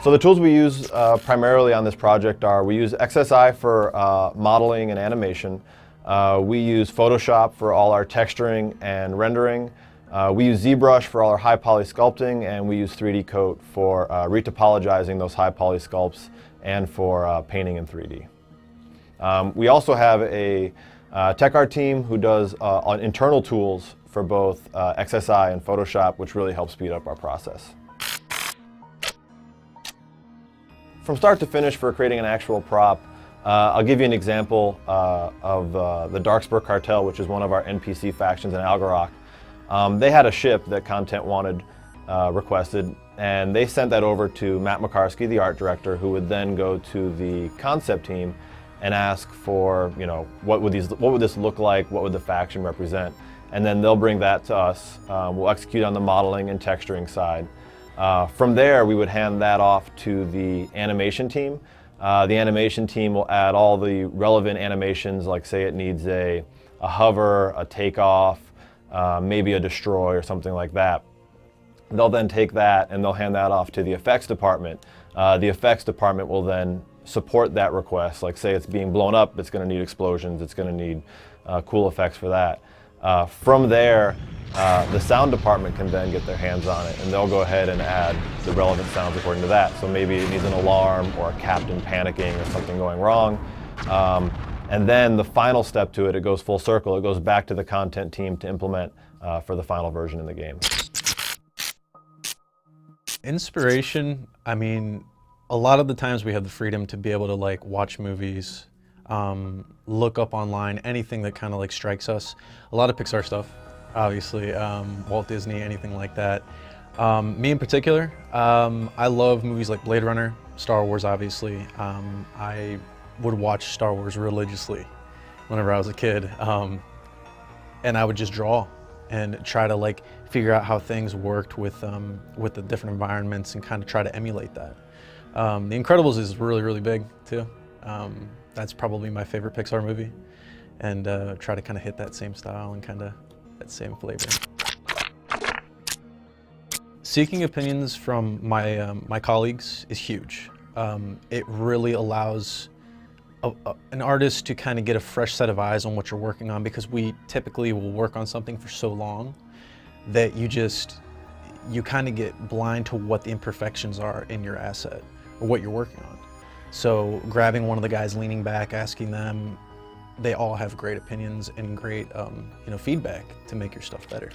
So the tools we use primarily on this project are, we use XSI for modeling and animation. We use Photoshop for all our texturing and rendering. We use ZBrush for all our high poly sculpting, and we use 3D Coat for retopologizing those high poly sculpts and for painting in 3D. We also have a tech art team who does on internal tools for both XSI and Photoshop, which really helps speed up our process. From start to finish for creating an actual prop, I'll give you an example of the Darkspur Cartel, which is one of our NPC factions in Algorok. They had a ship that Content wanted requested, and they sent that over to Matt Makarsky, the art director, who would then go to the concept team and ask for, what would this look like, what would the faction represent, and then they'll bring that to us. We'll execute on the modeling and texturing side. From there, we would hand that off to the animation team. The animation team will add all the relevant animations, like say it needs a hover, a takeoff, maybe a destroy or something like that. They'll then take that and they'll hand that off to the effects department. The effects department will then support that request. Like say it's being blown up, it's going to need explosions, it's going to need cool effects for that. From there, the sound department can then get their hands on it, and they'll go ahead and add the relevant sounds according to that. So maybe it needs an alarm or a captain panicking or something going wrong. And then the final step to it, it goes full circle. It goes back to the content team to implement for the final version in the game. Inspiration, I mean, a lot of the times we have the freedom to be able to watch movies, look up online, anything that kind of strikes us. A lot of Pixar stuff, obviously, Walt Disney, anything like that. Me in particular, I love movies like Blade Runner, Star Wars, obviously. I would watch Star Wars religiously whenever I was a kid, and I would just draw and try to figure out how things worked with the different environments and kind of try to emulate that. The Incredibles is really, really big too. That's probably my favorite Pixar movie, and try to kind of hit that same style and kind of that same flavor. Seeking opinions from my colleagues is huge. It really allows an artist to kind of get a fresh set of eyes on what you're working on, because we typically will work on something for so long that you kind of get blind to what the imperfections are in your asset or what you're working on. So grabbing one of the guys leaning back, asking them, they all have great opinions and great feedback to make your stuff better.